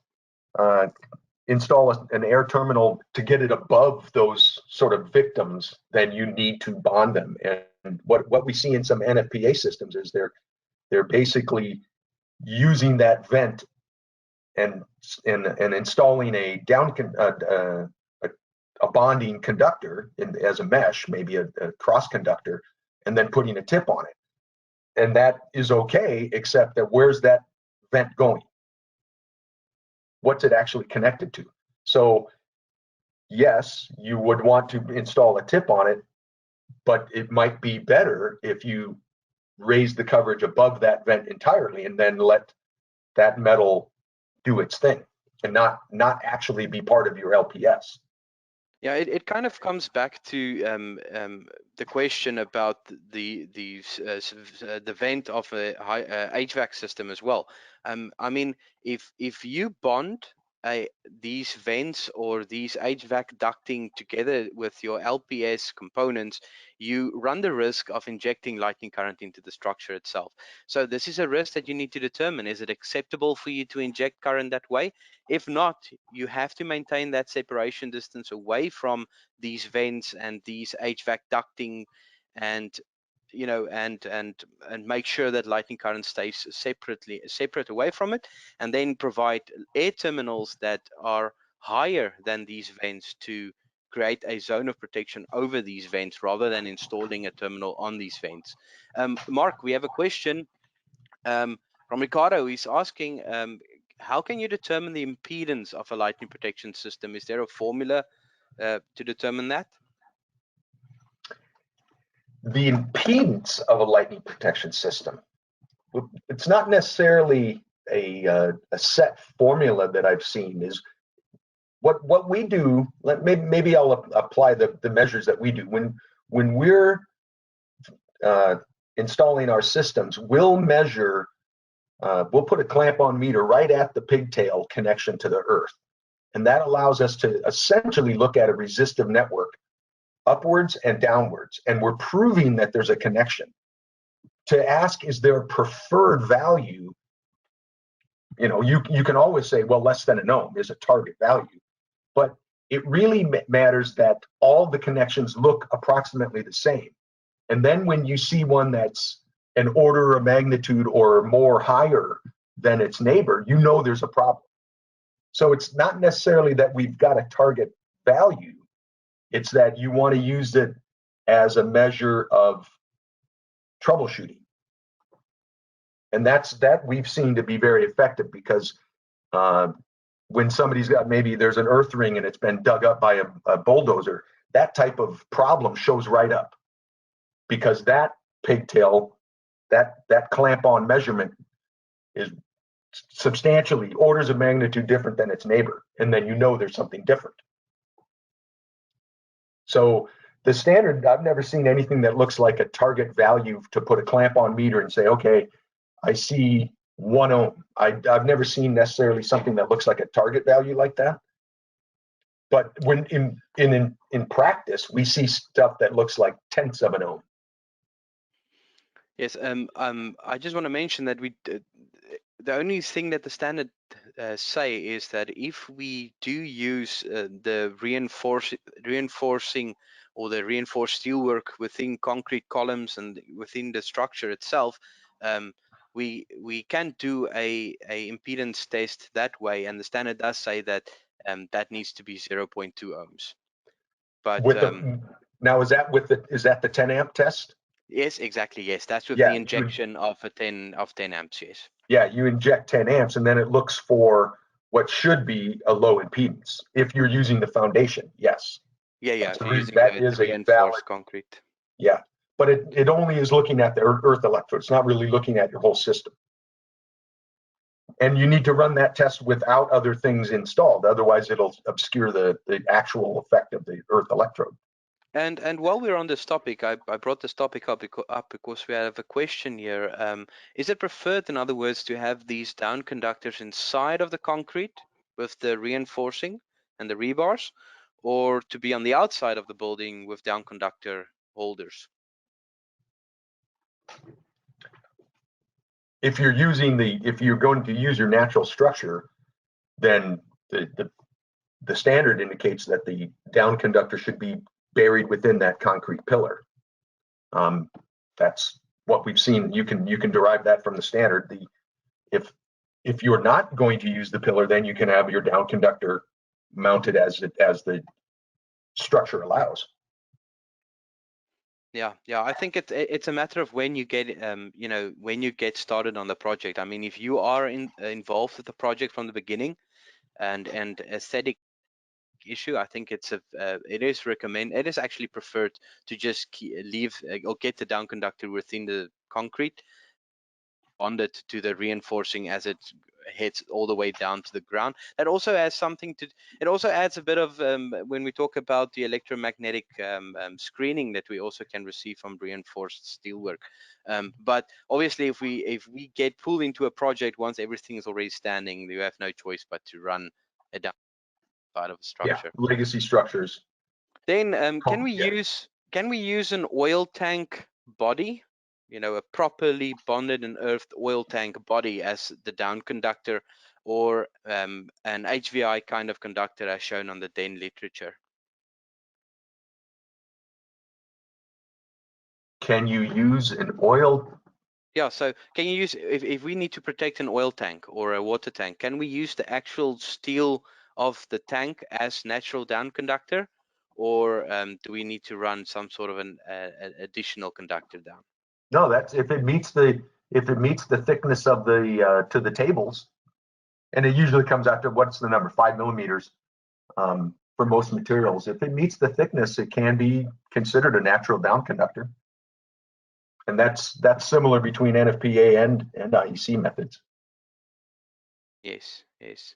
install an air terminal to get it above those sort of victims, then you need to bond them. And what we see in some NFPA systems is they're basically using that vent and installing a bonding conductor as a mesh, maybe a cross conductor, and then putting a tip on it. And that is okay, except that where's that vent going? What's it actually connected to? So yes, you would want to install a tip on it, but it might be better if you raise the coverage above that vent entirely and then let that metal do its thing and not actually be part of your LPS. Yeah, it kind of comes back to the question about the vent of a HVAC system as well. I mean, if you bond these vents or these HVAC ducting together with your LPS components, you run the risk of injecting lightning current into the structure itself. So this is a risk that you need to determine. Is it acceptable for you to inject current that way? If not, you have to maintain that separation distance away from these vents and these HVAC ducting, and and make sure that lightning current stays separate away from it, and then provide air terminals that are higher than these vents to create a zone of protection over these vents rather than installing a terminal on these vents. Mark, we have a question from Ricardo. He's asking, how can you determine the impedance of a lightning protection system? Is there a formula to determine that? The impedance of a lightning protection system, it's not necessarily a set formula that I've seen. Is what we do. Maybe I'll apply the measures that we do when we're installing our systems. We'll measure. We'll put a clamp-on meter right at the pigtail connection to the earth, and that allows us to essentially look at a resistive network upwards and downwards, and we're proving that there's a connection. To ask, is there a preferred value? You know, you can always say, well, less than an ohm is a target value, but it really matters that all the connections look approximately the same. And then when you see one that's an order of magnitude or more higher than its neighbor, you know there's a problem. So it's not necessarily that we've got a target value. It's that you want to use it as a measure of troubleshooting. And that we've seen to be very effective, because when somebody's got, maybe there's an earth ring and it's been dug up by a bulldozer, that type of problem shows right up, because that pigtail, that clamp-on measurement is substantially orders of magnitude different than its neighbor, and then you know there's something different. So the standard, I've never seen anything that looks like a target value to put a clamp-on meter and say, okay, I see 1 ohm. I've never seen necessarily something that looks like a target value like that. But when in practice, we see stuff that looks like tenths of an ohm. Yes, I just want to mention that the only thing that the standard say is that if we do use the reinforcing or the reinforced steelwork within concrete columns and within the structure itself, we can do a impedance test that way, and the standard does say that that needs to be 0.2 ohms. But now is that the 10 amp test? Yes, exactly. Yes, that's with the injection of 10 amps. Yes. Yeah, you inject 10 amps, and then it looks for what should be a low impedance if you're using the foundation. Yes. Yeah, yeah. If you're using that is a valid concrete. Yeah, but it only is looking at the earth electrode. It's not really looking at your whole system. And you need to run that test without other things installed, otherwise it'll obscure the actual effect of the earth electrode. And while we're on this topic, I brought this topic up because we have a question here. Is it preferred, in other words, to have these down conductors inside of the concrete with the reinforcing and the rebars, or to be on the outside of the building with down conductor holders? If you're going to use your natural structure, then the standard indicates that the down conductor should be buried within that concrete pillar. That's what we've seen. You can derive that from the standard. If you're not going to use the pillar, then you can have your down conductor mounted as the structure allows. Yeah, I think it's a matter of when you get when you get started on the project. I mean, if you are involved with the project from the beginning, and aesthetic issue, I think it is actually preferred to just leave or get the down conductor within the concrete, bonded to the reinforcing as it heads all the way down to the ground. That also adds something to it. Also adds a bit of when we talk about the electromagnetic screening that we also can receive from reinforced steelwork. But obviously, if we get pulled into a project once everything is already standing, you have no choice but to run a down side of a structure. Yeah, legacy structures. Then can we use an oil tank body, a properly bonded and earthed oil tank body as the down conductor, or an HVI kind of conductor as shown on the DEN literature? Can you use an oil? Yeah, so can you use, if we need to protect an oil tank or a water tank, can we use the actual steel of the tank as natural down conductor, or do we need to run some sort of an additional conductor down? No, that's if it meets the thickness of the to the tables. And it usually comes out to, what's the number, 5 millimeters for most materials. If it meets the thickness, it can be considered a natural down conductor. And that's similar between NFPA and IEC methods. Yes, yes.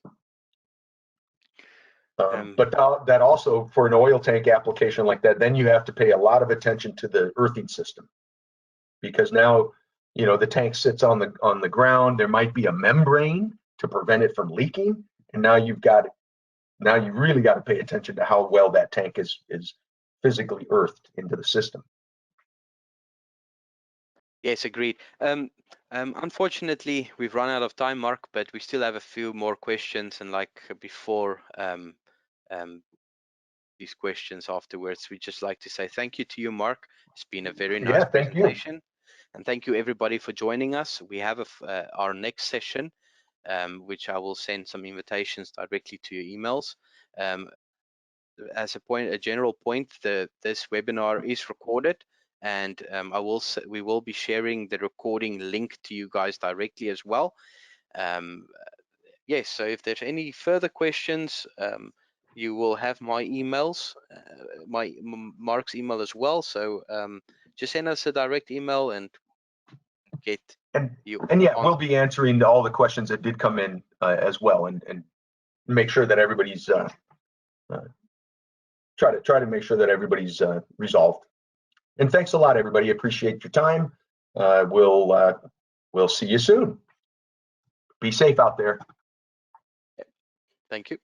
But that also, for an oil tank application like that, then you have to pay a lot of attention to the earthing system, because now, you know, the tank sits on the ground. There might be a membrane to prevent it from leaking, and now you really got to pay attention to how well that tank is physically earthed into the system. Yes, agreed. Unfortunately, we've run out of time, Mark, but we still have a few more questions. And like before these questions afterwards, we'd just like to say thank you to you, Mark. It's been a very nice presentation. And thank you, everybody, for joining us. We have our next session, which I will send some invitations directly to your emails. As a general point, this webinar is recorded, and we will be sharing the recording link to you guys directly as well. Yes, so if there's any further questions, you will have my emails, Mark's email as well. So just send us a direct email and get you. And yeah, we'll be answering all the questions that did come in as well, and make sure that everybody's try to make sure that everybody's resolved. And thanks a lot, everybody. Appreciate your time. We'll see you soon. Be safe out there. Thank you.